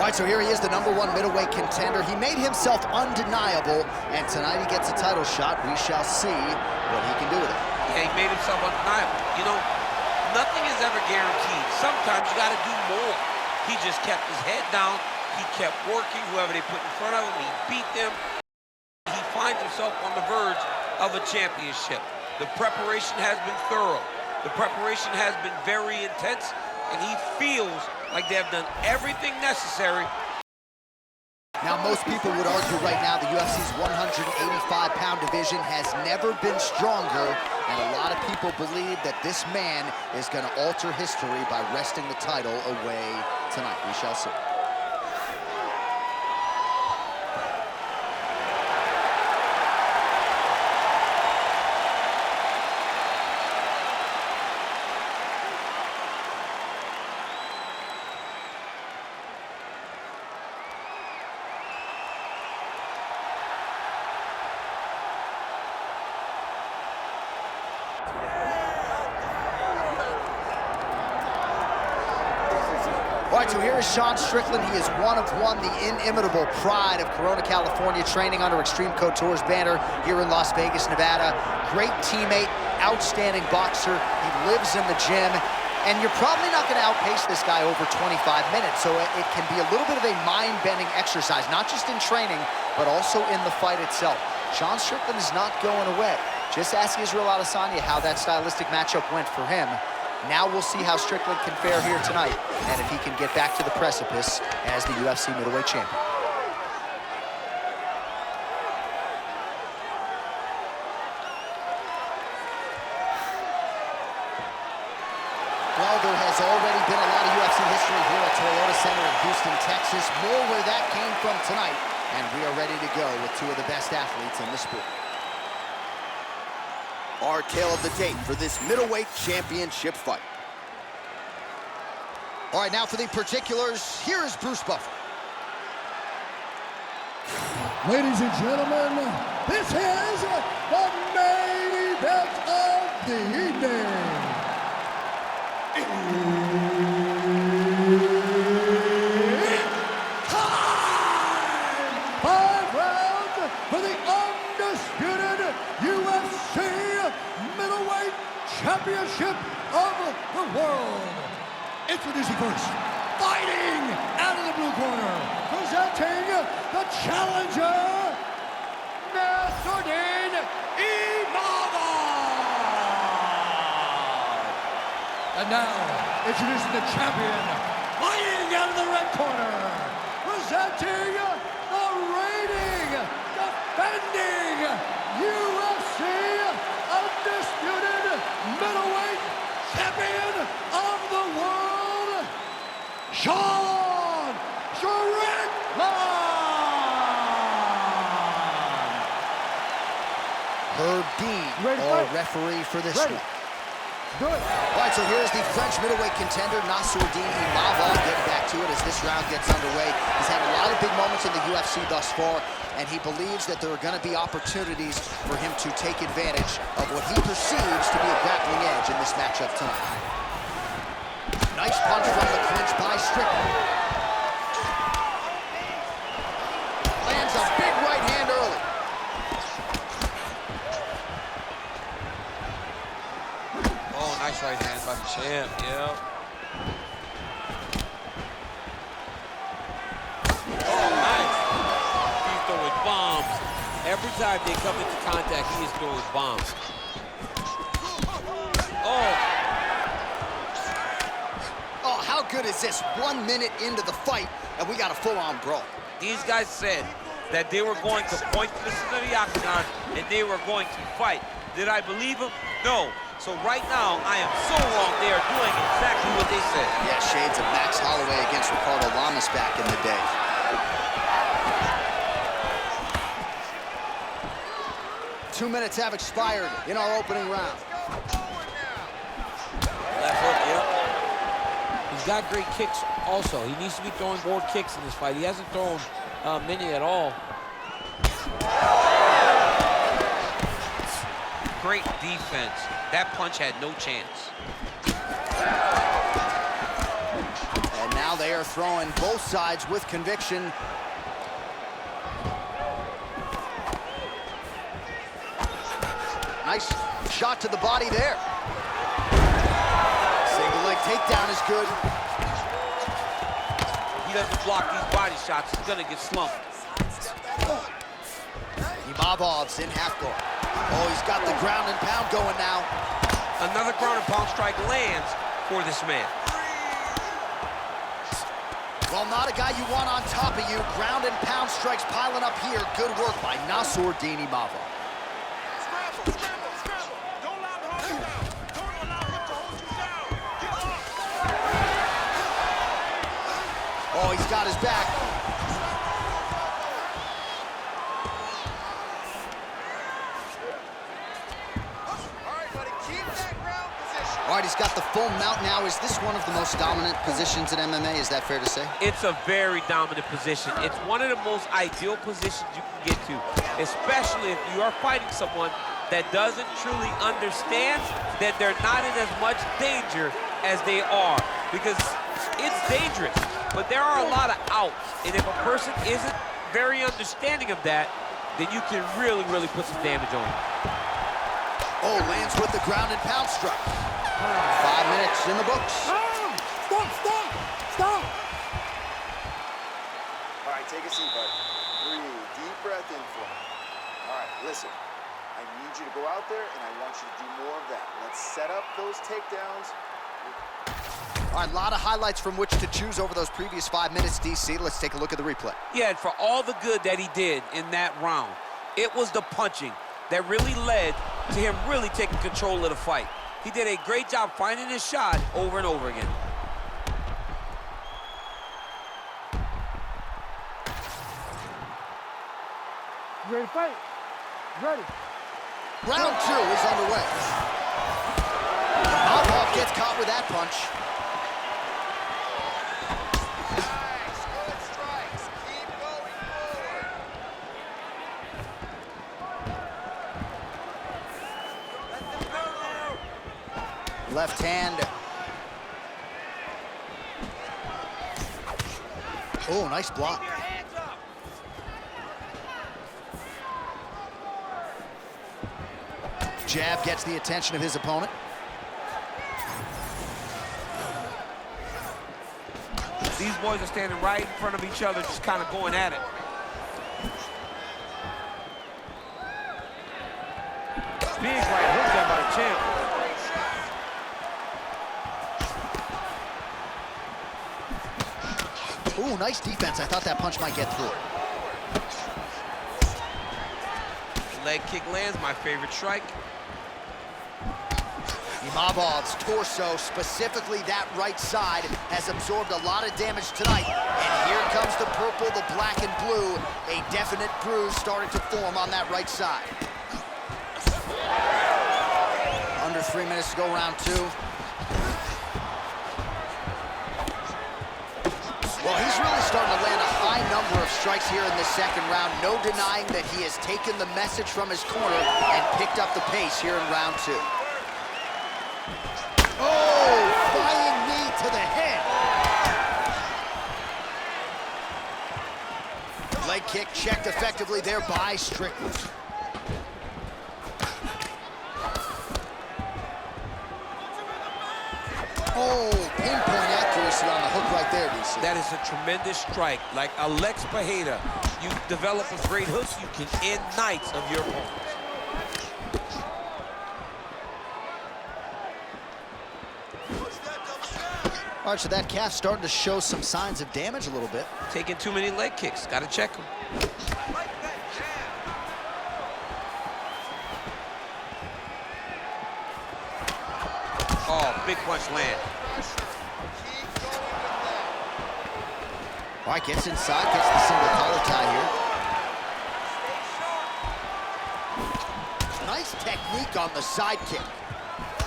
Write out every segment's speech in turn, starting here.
All right, so here he is, the #1 middleweight contender. He made himself undeniable, and tonight he gets a title shot. We shall see what he can do with it. Yeah, he made himself undeniable. You know, nothing is ever guaranteed. Sometimes you got to do more. He just kept his head down. He kept working. Whoever they put in front of him, he beat them. He finds himself on the verge of a championship. The preparation has been thorough. The preparation has been very intense, and he feels like they have done everything necessary. Now, most people would argue right now the UFC's 185-pound division has never been stronger, and a lot of people believe that this man is going to alter history by wresting the title away tonight. We shall see. All right, so here is Sean Strickland. He is one of one, the inimitable pride of Corona, California, training under Extreme Couture's banner here in Las Vegas, Nevada. Great teammate, outstanding boxer. He lives in the gym, and you're probably not going to outpace this guy over 25 minutes, so it can be a little bit of a mind-bending exercise, not just in training, but also in the fight itself. Sean Strickland is not going away. Just ask Israel Adesanya how that stylistic matchup went for him. Now we'll see how Strickland can fare here tonight, and if he can get back to the precipice as the UFC middleweight champion. Well, there has already been a lot of UFC history here at Toyota Center in Houston, Texas. More where that came from tonight, and we are ready to go with two of the best athletes in the sport. Our tale of the tape for this middleweight championship fight. All right, now for the particulars, here is Bruce Buffer. Ladies and gentlemen, this is the main event of the evening. It's time! 5 rounds for the undisputed UFC middleweight championship of the world. Introducing first, fighting out of the blue corner, presenting the challenger, Nassourdine Imavov. And now, introducing the champion, fighting out of the red corner, presenting the reigning, defending UFC undisputed middleweight champion of the world, Sean Strickland! Herb Dean, our referee for this one. Good. All right, so here's the French middleweight contender, Nassourdine Imavov, getting back to it as this round gets underway. He's had a lot of big moments in the UFC thus far, and he believes that there are going to be opportunities for him to take advantage of what he perceives to be a grappling edge in this matchup tonight. Nice punch from the clinch by Strickland. Lands a big right hand early. Oh, nice right hand by the champ, yeah. Oh, nice. He's throwing bombs. Every time they come into contact, he is throwing bombs. Oh. Oh, how good is this? 1 minute into the fight, and we got a full-on brawl. These guys said that they were going to point to the center of the octagon and they were going to fight. Did I believe them? No. So right now, I am so wrong. They are doing exactly what they said. Yeah, shades of Max Holloway against Ricardo Lamas back in the day. 2 minutes have expired in our opening round. Left hook, yep. He's got great kicks also. He needs to be throwing more kicks in this fight. He hasn't thrown many at all. Great defense. That punch had no chance. And now they there, throwing both sides with conviction. Nice shot to the body there. Single leg takedown is good. He doesn't block these body shots, he's gonna get slumped. Imavov's in half guard. Oh, he's got the ground and pound going now. Another ground and pound strike lands for this man. Well, not a guy you want on top of you. Ground and pound strikes piling up here. Good work by Nassourdine Imavov. Oh, he's got his back. All right, he's got the full mount now. Is this one of the most dominant positions in MMA? Is that fair to say? It's a very dominant position. It's one of the most ideal positions you can get to, especially if you are fighting someone that doesn't truly understand that they're not in as much danger as they are, because it's dangerous, but there are a lot of outs, and if a person isn't very understanding of that, then you can really, really put some damage on them. Oh, lands with the ground and pound strike. 5 minutes in the books. Stop! All right, take a seat, bud. Breathe, deep breath in for me. All right, listen. I need you to go out there, and I want you to do more of that. Let's set up those takedowns. All right, a lot of highlights from which to choose over those previous 5 minutes, DC. Let's take a look at the replay. Yeah, and for all the good that he did in that round, it was the punching that really led to him really taking control of the fight. He did a great job finding his shot over and over again. You ready to fight? Ready. Round 2 is underway. Imavov gets caught with that punch. Nice, good strikes. Keep going forward. Left hand. Oh, nice block. Jab gets the attention of his opponent. These boys are standing right in front of each other, just kind of going at it. Big right hook done by the champ. Ooh, nice defense. I thought that punch might get through. Leg kick lands, my favorite strike. Imavov's torso, specifically that right side, has absorbed a lot of damage tonight. And here comes the purple, the black, and blue. A definite bruise starting to form on that right side. Under 3 minutes to go, round 2. Well, he's really starting to land a high number of strikes here in the second round. No denying that he has taken the message from his corner and picked up the pace here in round 2. Oh, flying knee to the head. Leg kick checked effectively there by Strickland. Oh, pinpoint accuracy on the hook right there, DC. That is a tremendous strike. Like Alex Pajeda, you develop with great hooks, you can end nights of your opponents. All right, so that calf starting to show some signs of damage a little bit. Taking too many leg kicks, gotta check them. Oh, big punch land. All right, gets inside, gets the single collar tie here. Nice technique on the side kick.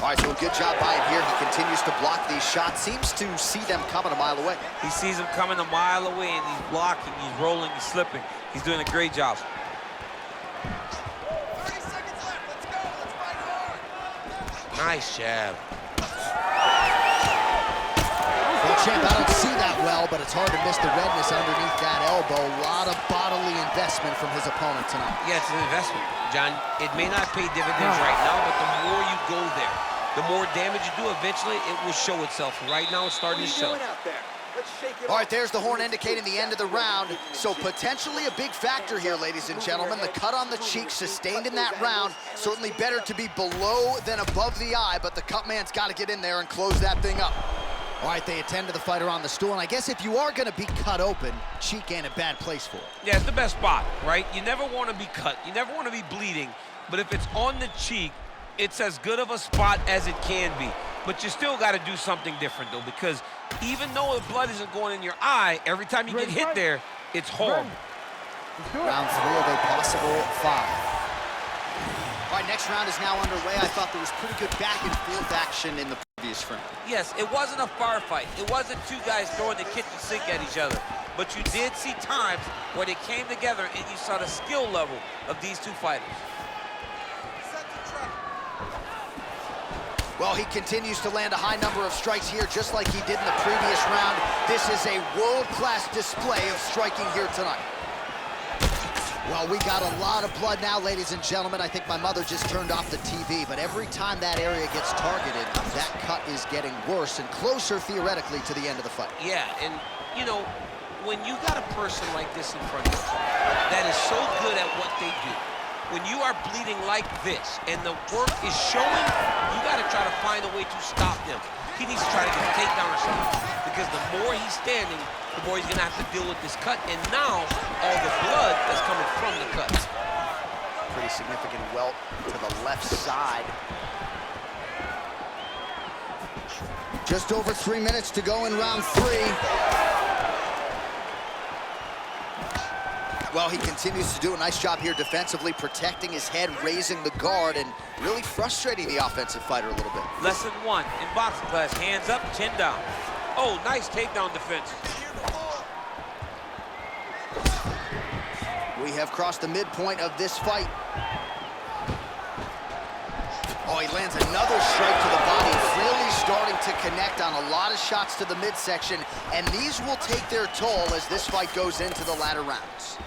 All right, so a good job by him here. He continues to block these shots. Seems to see them coming a mile away. He sees them coming a mile away, and he's blocking, he's rolling, he's slipping. He's doing a great job. 30 seconds left. Let's go. Let's fight hard. Nice jab. Well, champ, I don't see that well, but it's hard to miss the redness underneath that elbow. A lot of bodily investment from his opponent tonight. Yeah, it's an investment, John. It may not pay dividends right now, but the more you go there, the more damage you do, eventually it will show itself. Right now, it's starting to show. All right, there's the horn indicating the end of the round. So potentially a big factor here, ladies and gentlemen. The cut on the cheek sustained in that round. Certainly better to be below than above the eye, but the cut man's got to get in there and close that thing up. All right, they attend to the fighter on the stool, and I guess if you are going to be cut open, cheek ain't a bad place for it. Yeah, it's the best spot, right? You never want to be cut. You never want to be bleeding. But if it's on the cheek, it's as good of a spot as it can be. But you still got to do something different, though, because even though the blood isn't going in your eye, every time you get hit there, it's horrible. Round 3 of a possible 5. All right, next round is now underway. I thought there was pretty good back and forth action in the previous round. Yes, it wasn't a firefight. It wasn't two guys throwing the kitchen sink at each other. But you did see times where they came together and you saw the skill level of these two fighters. Well, he continues to land a high number of strikes here, just like he did in the previous round. This is a world-class display of striking here tonight. Well, we got a lot of blood now, ladies and gentlemen. I think my mother just turned off the TV, but every time that area gets targeted, that cut is getting worse and closer, theoretically, to the end of the fight. Yeah, and, you know, when you got a person like this in front of you that is so good at what they do, when you are bleeding like this and the work is showing, you got to try to find a way to stop him. He needs to try to get a takedown or something, because the more he's standing, the more he's going to have to deal with this cut, and now all the blood that's coming from the cuts. Pretty significant welt to the left side. Just over 3 minutes to go in round 3. Well, he continues to do a nice job here defensively, protecting his head, raising the guard, and really frustrating the offensive fighter a little bit. Lesson 1 in boxing class, hands up, chin down. Oh, nice takedown defense. We have crossed the midpoint of this fight. Oh, he lands another strike to the body, really starting to connect on a lot of shots to the midsection, and these will take their toll as this fight goes into the latter rounds.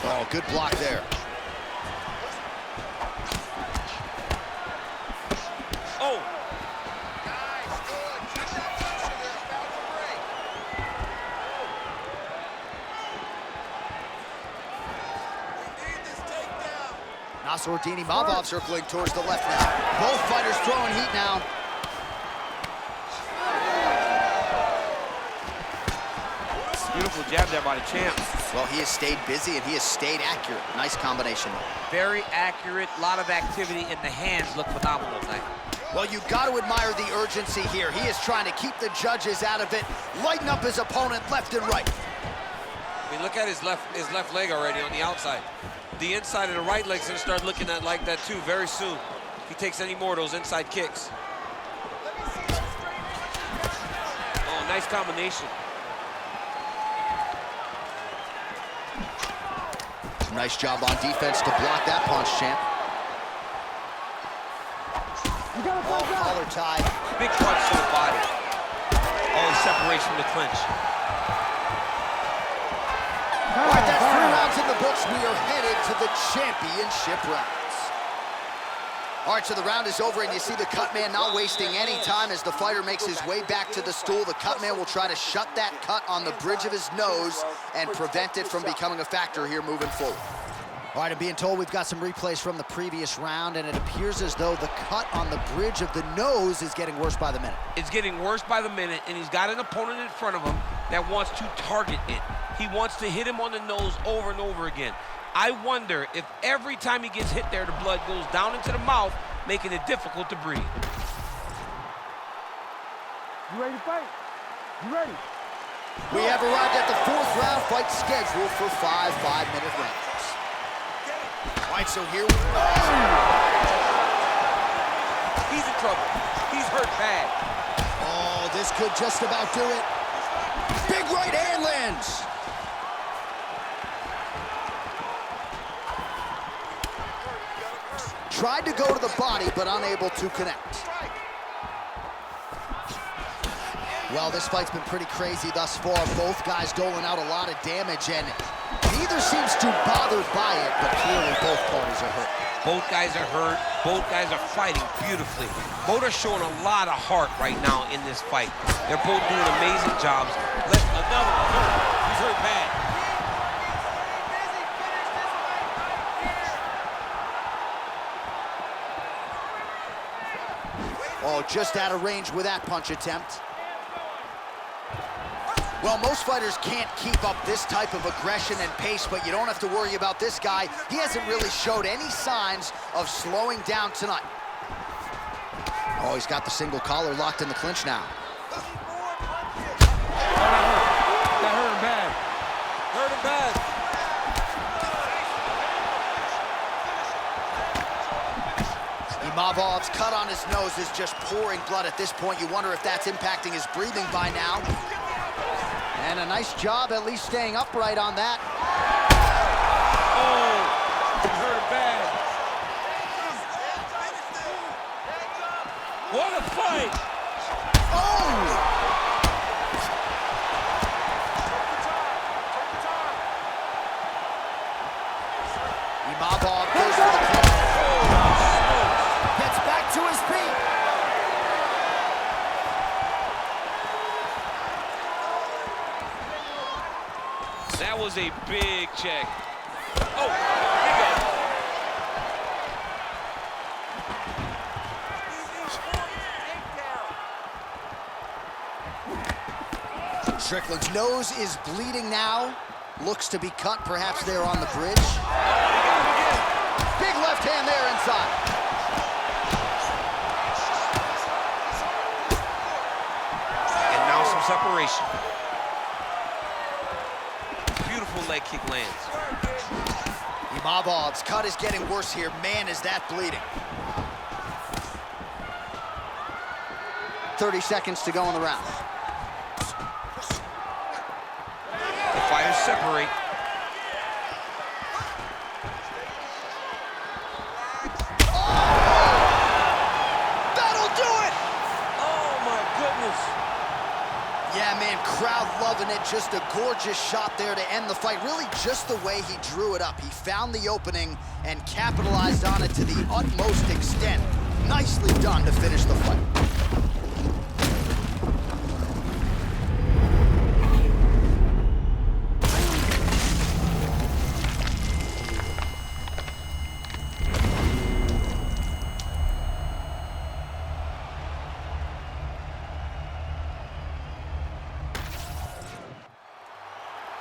Oh, good block there. Oh. Nassourdine, Imavov circling towards the left now. Both fighters throwing heat now. Beautiful jab there by the champ. Well, he has stayed busy and he has stayed accurate. Nice combination. Very accurate, a lot of activity, and the hands look phenomenal tonight. Well, you've got to admire the urgency here. He is trying to keep the judges out of it, lighten up his opponent left and right. I mean, look at his left leg already on the outside. The inside of the right leg's gonna start looking at like that too very soon. If he takes any more of those inside kicks. Oh, nice combination. Nice job on defense to block that punch, champ. You got a Oh, collar tie. Big punch to the body. Oh, separation from the clinch. All right, that's 3 rounds in the books. We are headed to the championship rounds. All right, so the round is over, and you see the cut man not wasting any time as the fighter makes his way back to the stool. The cut man will try to shut that cut on the bridge of his nose and prevent it from becoming a factor here moving forward. All right, I'm being told we've got some replays from the previous round, and it appears as though the cut on the bridge of the nose is getting worse by the minute. It's getting worse by the minute, and he's got an opponent in front of him that wants to target it. He wants to hit him on the nose over and over again. I wonder if every time he gets hit there, the blood goes down into the mouth, making it difficult to breathe. You ready to fight? You ready? We have arrived at the 4th round fight scheduled for 5 5-minute rounds. All right, so here we go. He's in trouble. He's hurt bad. Oh, this could just about do it. Big right hand lands. Tried to go to the body, but unable to connect. Well, this fight's been pretty crazy thus far. Both guys doling out a lot of damage, and neither seems too bothered by it, but clearly both parties are hurt. Both guys are hurt. Both guys are fighting beautifully. Both are showing a lot of heart right now in this fight. They're both doing amazing jobs. Another one hurt. He's hurt bad. Oh, just out of range with that punch attempt. Well, most fighters can't keep up this type of aggression and pace, but you don't have to worry about this guy. He hasn't really showed any signs of slowing down tonight. Oh, he's got the single collar locked in the clinch now. That hurt him bad. Hurt him bad. Imavov's cut on his nose is just pouring blood at this point. You wonder if that's impacting his breathing by now. And a nice job at least staying upright on that. Oh, he hurt him bad. What a fight! Oh! Imavov goes for the clinch. Gets back to his feet. That was a big check. Oh, he got it. Strickland's nose is bleeding now. Looks to be cut, perhaps there on the bridge. Big left hand there inside. And now some separation. Beautiful leg kick lands. Imavov's cut is getting worse here. Man, is that bleeding. 30 seconds to go in the round. The fighters separate. That'll do it! Oh, my goodness. Yeah, man, crowd loving it. Just a gorgeous shot there to end the fight. Really just the way he drew it up. He found the opening and capitalized on it to the utmost extent. Nicely done to finish the fight.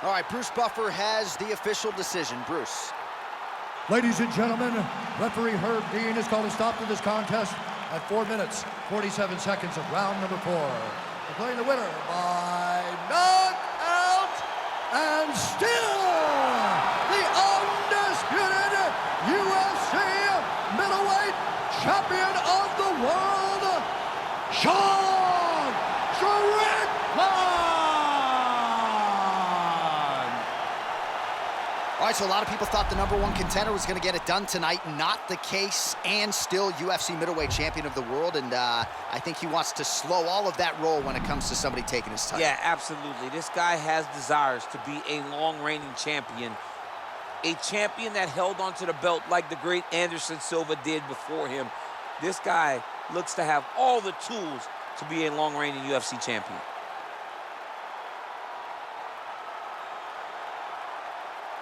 All right, Bruce Buffer has the official decision. Bruce. Ladies and gentlemen, referee Herb Dean has called a stop to this contest at 4 minutes, 47 seconds of round number 4. Declaring the winner by knockout and still the undisputed UFC middleweight champion of the world, Sean Strickland! All right, so a lot of people thought the #1 contender was going to get it done tonight. Not the case, and still UFC middleweight champion of the world. And I think he wants to slow all of that roll when it comes to somebody taking his title. Yeah, absolutely. This guy has desires to be a long-reigning champion. A champion that held onto the belt like the great Anderson Silva did before him. This guy looks to have all the tools to be a long-reigning UFC champion.